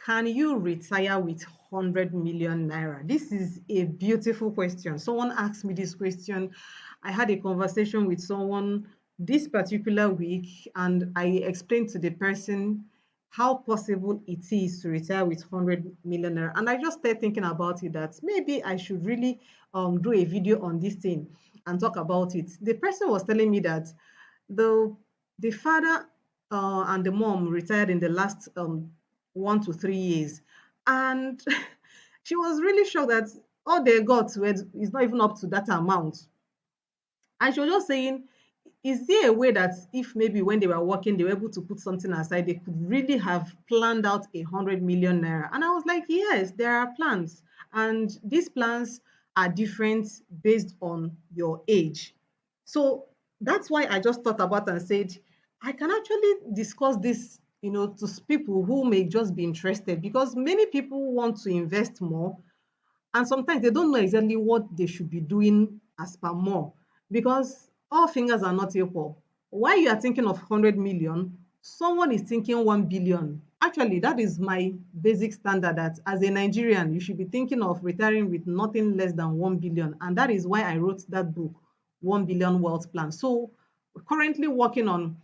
Can you retire with 100 million naira? This is a beautiful question. Someone asked me this question. I had a conversation with someone this particular week, and I explained to the person how possible it is to retire with 100 million naira. And I just started thinking about it that maybe I should really do a video on this thing and talk about it. The person was telling me that the the father and the mom retired in the last 1 to 3 years, and she was really shocked that all they got is not even up to that amount. And she was just saying, is there a way that if maybe when they were working, they were able to put something aside, they could really have planned out 100 million naira? And I was like, yes, there are plans. And these plans are different based on your age. So that's why I just thought about and said, I can actually discuss this, to people who may just be interested, because many people want to invest more, and sometimes they don't know exactly what they should be doing as per more, because all fingers are not equal. While you are thinking of 100 million, someone is thinking 1 billion. Actually, that is my basic standard, that as a Nigerian, you should be thinking of retiring with nothing less than 1 billion. And that is why I wrote that book, 1 billion wealth plan. So we're currently working on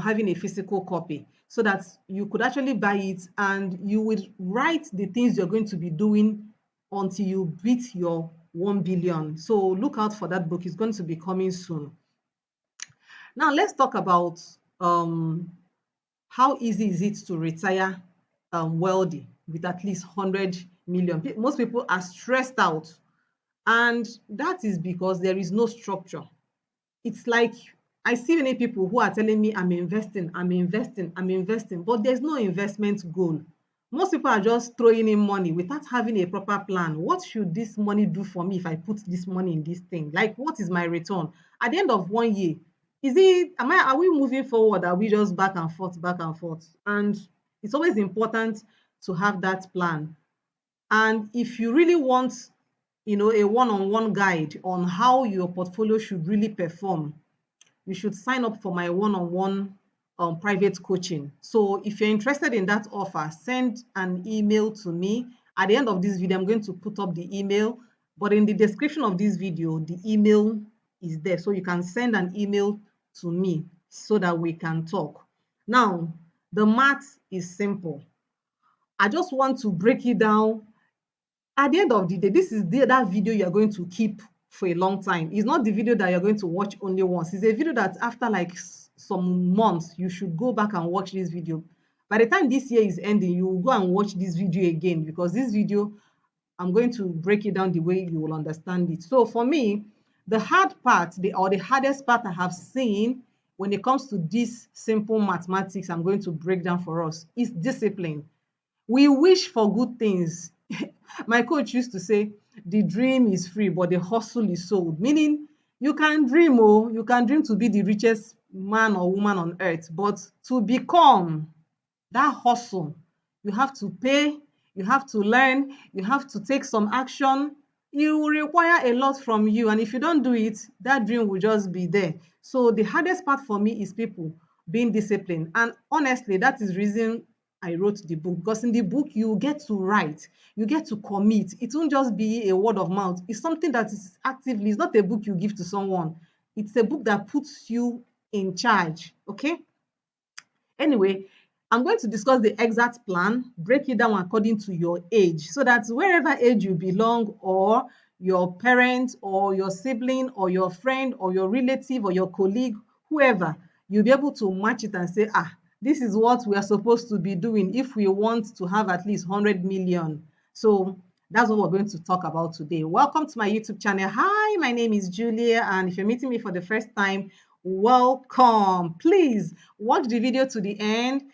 having a physical copy so that you could actually buy it and you would write the things you're going to be doing until you beat your 1 billion. So look out for that book. It's going to be coming soon. Now let's talk about how easy is it to retire wealthy with at least 100 million. Most people are stressed out, and that is because there is no structure. It's like I see many people who are telling me, I'm investing, I'm investing, I'm investing, but there's no investment goal. Most people are just throwing in money without having a proper plan. What should this money do for me if I put this money in this thing? Like, what is my return at the end of 1 year? Are we moving forward? Are we just back and forth, back and forth? And it's always important to have that plan. And if you really want, a one-on-one guide on how your portfolio should really perform, you should sign up for my one-on-one private coaching. So if you're interested in that offer, send an email to me. At the end of this video, I'm going to put up the email, but in the description of this video, the email is there. So you can send an email to me so that we can talk. Now, the math is simple. I just want to break it down. At the end of the day, this is that video you're going to keep for a long time. It's not the video that you're going to watch only once. It's a video that after like some months, you should go back and watch this video. By the time this year is ending, you will go and watch this video again, because this video, I'm going to break it down the way you will understand it. So for me, the hard part, the hardest part I have seen when it comes to this simple mathematics I'm going to break down for us is discipline. We wish for good things. My coach used to say, the dream is free, but the hustle is sold. Meaning, you can dream, you can dream to be the richest man or woman on earth, but to become that hustle, you have to pay, you have to learn, you have to take some action. It will require a lot from you. And if you don't do it, that dream will just be there. So the hardest part for me is people being disciplined. And honestly, that is the reason I wrote the book, because in the book you get to write, you get to commit. It won't just be a word of mouth. It's something that is actively, it's not a book you give to someone. It's a book that puts you in charge. Okay. Anyway, I'm going to discuss the exact plan, break it down according to your age, so that wherever age you belong, or your parent, or your sibling, or your friend, or your relative, or your colleague, whoever, you'll be able to match it and say, this is what we are supposed to be doing if we want to have at least 100 million. So that's what we're going to talk about today. Welcome to my YouTube channel. Hi, my name is Julia, and if you're meeting me for the first time, welcome. Please watch the video to the end.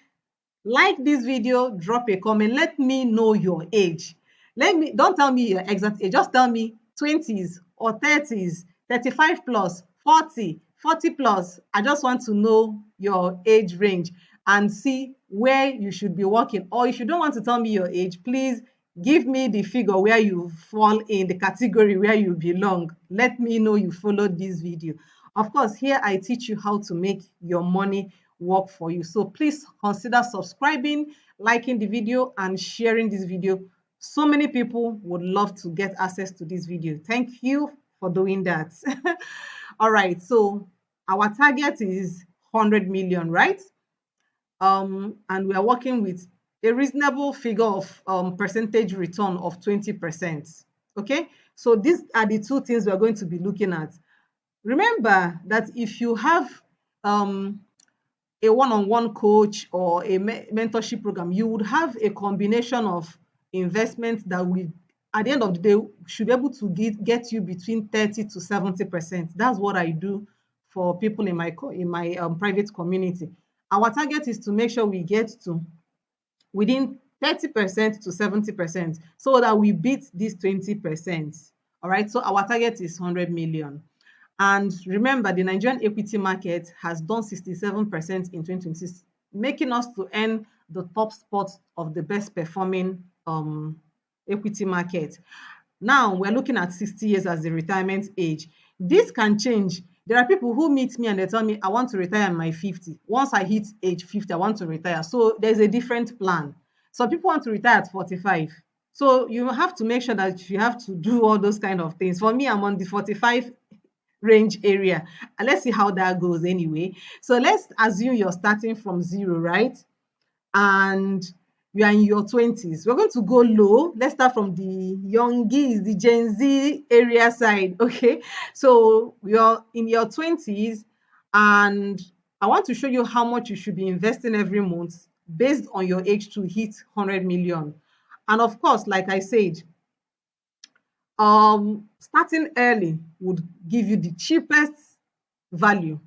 Like this video, drop a comment. Let me know your age. Don't tell me your exact age. Just tell me 20s or 30s, 35 plus, 40, 40 plus. I just want to know your age range and see where you should be working. Or if you don't want to tell me your age, please give me the figure where you fall in the category where you belong. Let me know you followed this video. Of course, here I teach you how to make your money work for you. So please consider subscribing, liking the video and sharing this video. So many people would love to get access to this video. Thank you for doing that. All right, so our target is 100 million, right? And we are working with a reasonable figure of percentage return of 20%. Okay, so these are the two things we are going to be looking at. Remember that if you have um, a one-on-one coach or a mentorship program, you would have a combination of investments that will, at the end of the day, should be able to get you between 30 to 70%. That's what I do for people in my private community. Our target is to make sure we get to within 30% to 70% so that we beat this 20%. All right, so our target is 100 million. And remember, the Nigerian equity market has done 67% in 2026, making us to earn the top spot of the best performing equity market. Now we're looking at 60 years as the retirement age. This can change. There are people who meet me and they tell me, I want to retire in my 50. Once I hit age 50, I want to retire. So there's a different plan. Some people want to retire at 45. So you have to make sure that you have to do all those kind of things. For me, I'm on the 45 range area. And let's see how that goes anyway. So let's assume you're starting from zero, right? And you are in your 20s. We're going to go low. Let's start from the youngies, the Gen Z area side. Okay. So you're in your 20s, and I want to show you how much you should be investing every month based on your age to hit 100 million. And of course, like I said, starting early would give you the cheapest value.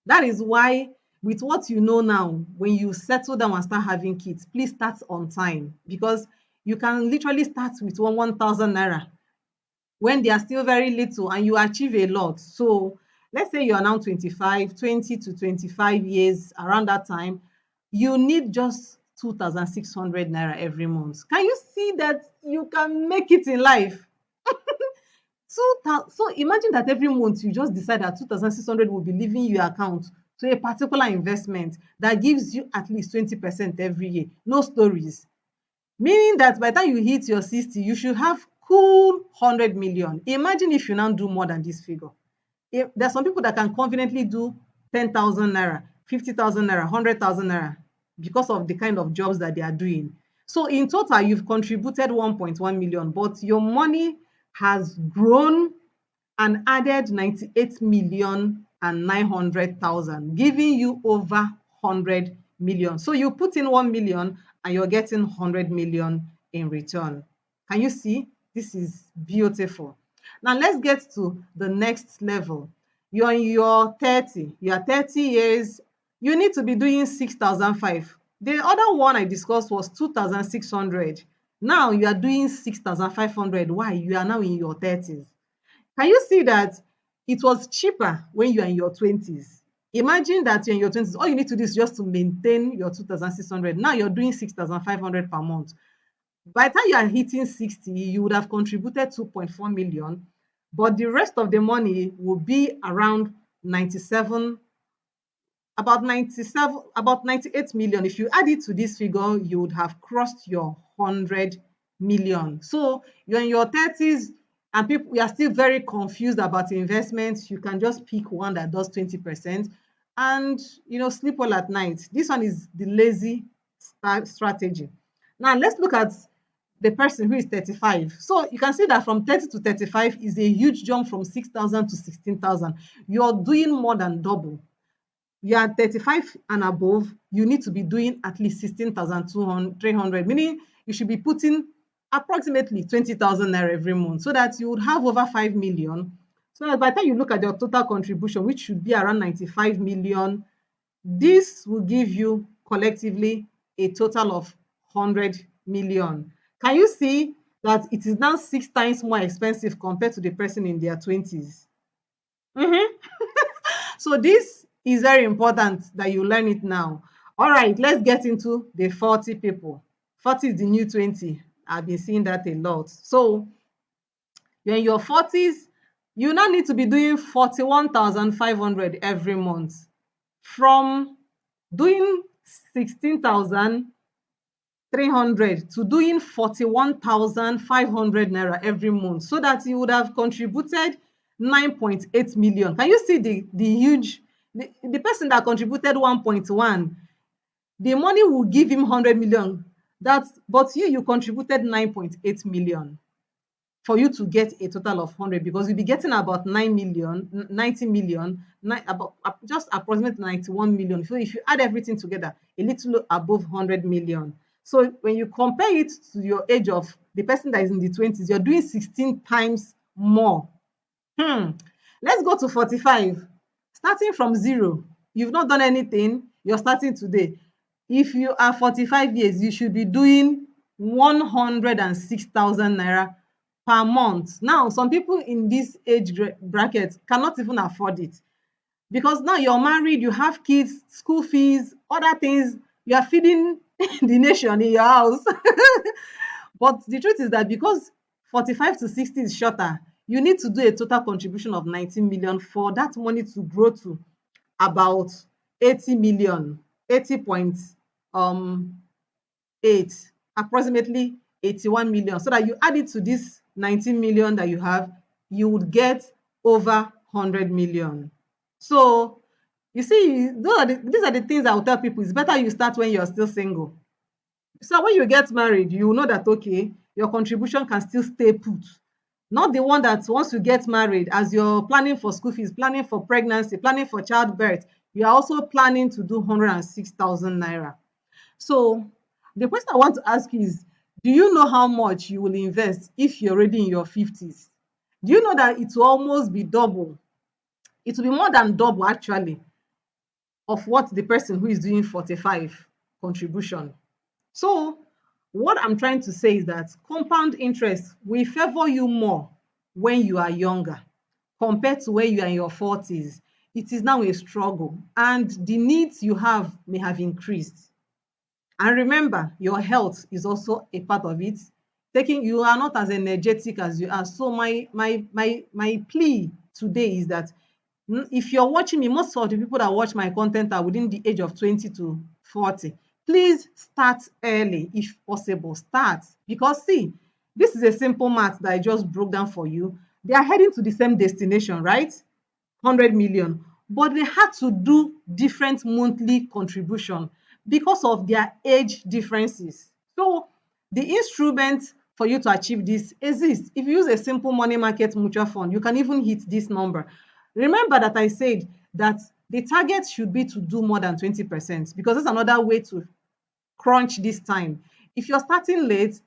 That is why, with what you know now, when you settle down and start having kids, please start on time, because you can literally start with 1,000 naira when they are still very little and you achieve a lot. So let's say you are now 25, 20 to 25 years, around that time, you need just 2,600 naira every month. Can you see that you can make it in life? So imagine that every month you just decide that 2,600 will be leaving your account to a particular investment that gives you at least 20% every year. No stories. Meaning that by the time you hit your 60, you should have cool 100 million. Imagine if you now do more than this figure. There are some people that can confidently do 10,000 naira, 50,000 naira, 100,000 naira because of the kind of jobs that they are doing. So in total, you've contributed 1.1 million, but your money has grown and added 98 million and 900,000, giving you over 100 million. So you put in 1 million and you're getting 100 million in return. Can you see? This is beautiful. Now let's get to the next level. You're in your 30, you're 30 years, you need to be doing 6,005. The other one I discussed was 2,600. Now you are doing 6,500. Why? You are now in your 30s. Can you see that it was cheaper when you are in your 20s? Imagine that you're in your 20s. All you need to do is just to maintain your 2,600. Now you're doing 6,500 per month. By the time you are hitting 60, you would have contributed 2.4 million, but the rest of the money will be around 97, about 98 million. If you add it to this figure, you would have crossed your 100 million. So you're in your 30s and people, we are still very confused about investments. You can just pick one that does 20% and sleep well at night. This one is the lazy strategy. Now let's look at the person who is 35. So you can see that from 30 to 35 is a huge jump from 6,000 to 16,000. You're doing more than double. You are 35 and above, you need to be doing at least 16,300, meaning you should be putting approximately 20,000 naira every month so that you would have over 5 million. So that by the time you look at your total contribution, which should be around 95 million, this will give you collectively a total of 100 million. Can you see that it is now 6 times more expensive compared to the person in their 20s? So this is very important that you learn it now. All right, let's get into the 40 people. 40 is the new 20. I've been seeing that a lot. So you're in your 40s, you now need to be doing 41,500 every month. From doing 16,000, 300 to doing 41,500 naira every month, so that he would have contributed 9.8 million. Can you see the huge, the person that contributed 1.1, the money will give him 100 million. That's, but you contributed 9.8 million for you to get a total of 100, because you'll be getting about 9 million, 90 million, about just approximately 91 million. So if you add everything together, a little above 100 million. So when you compare it to your age of the person that is in the 20s, you're doing 16 times more. Let's go to 45. Starting from zero, you've not done anything, you're starting today. If you are 45 years, you should be doing 106,000 naira per month. Now, some people in this age bracket cannot even afford it, because now you're married, you have kids, school fees, other things, you are feeding the nation in your house. But the truth is that because 45 to 60 is shorter, you need to do a total contribution of 19 million for that money to grow to about 80 million, 80.8, approximately 81 million. So that you add it to this 19 million that you have, you would get over 100 million. So you see, these are the things I will tell people. It's better you start when you're still single. So when you get married, you know that, okay, your contribution can still stay put. Not the one that once you get married, as you're planning for school fees, planning for pregnancy, planning for childbirth, you are also planning to do 106,000 naira. So the question I want to ask you is, do you know how much you will invest if you're already in your 50s? Do you know that it will almost be double? It will be more than double, actually, of what the person who is doing 45 contribution. So what I'm trying to say is that compound interest will favor you more when you are younger compared to when you are in your 40s. It is now a struggle, and the needs you have may have increased. And remember, your health is also a part of it. Taking, you are not as energetic as you are. So my plea today is that, if you're watching me, most of the people that watch my content are within the age of 20 to 40. Please start early if possible. Start, because see, this is a simple math that I just broke down for you. They are heading to the same destination, right? 100 million, but they had to do different monthly contribution because of their age differences. So the instrument for you to achieve this exists. If you use a simple money market mutual fund, you can even hit this number. Remember that I said that the target should be to do more than 20%, because that's another way to crunch this time. If you're starting late,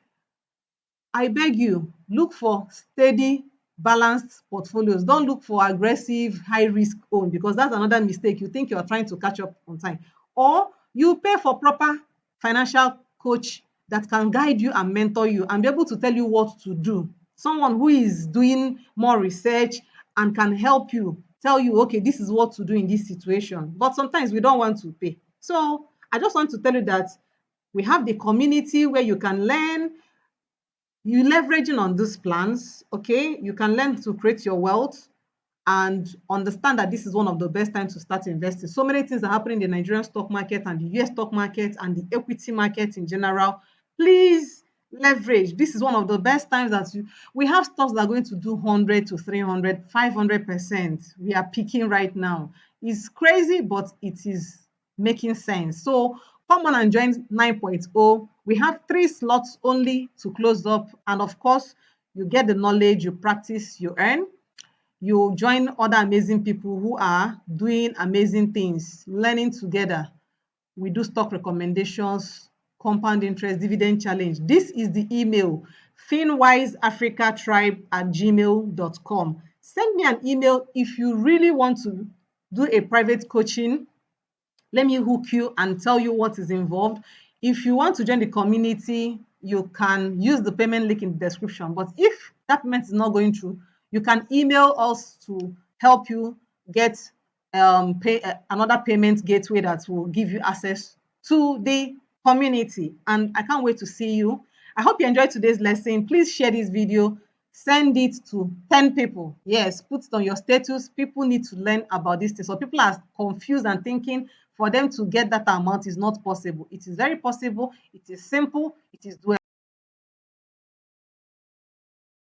I beg you, look for steady, balanced portfolios. Don't look for aggressive, high risk own, because that's another mistake. You think you're trying to catch up on time. Or you pay for proper financial coach that can guide you and mentor you and be able to tell you what to do. Someone who is doing more research and can help you, tell you, okay, this is what to do in this situation. But sometimes we don't want to pay. So I just want to tell you that we have the community where you can learn, you leveraging on these plans, okay, you can learn to create your wealth and understand that this is one of the best times to start investing. So many things are happening in the Nigerian stock market and the US stock market and the equity market in general. Please leverage. This is one of the best times that we have stocks that are going to do 100 to 300, 500%. We are peaking right now. It's crazy, but it is making sense. So come on and join 9.0. We have 3 slots only to close up. And of course, you get the knowledge, you practice, you earn. You join other amazing people who are doing amazing things, learning together. We do stock recommendations, compound interest, dividend challenge. This is the email, finwiseafricatribe@gmail.com. Send me an email if you really want to do a private coaching. Let me hook you and tell you what is involved. If you want to join the community, you can use the payment link in the description. But if that payment is not going through, you can email us to help you get another payment gateway that will give you access to the community. And I can't wait to see you. I hope you enjoyed today's lesson. Please share this video. Send it to 10 people. Yes, put it on your status. People need to learn about this thing. So people are confused and thinking for them to get that amount is not possible. It is very possible, it is simple, it is doable.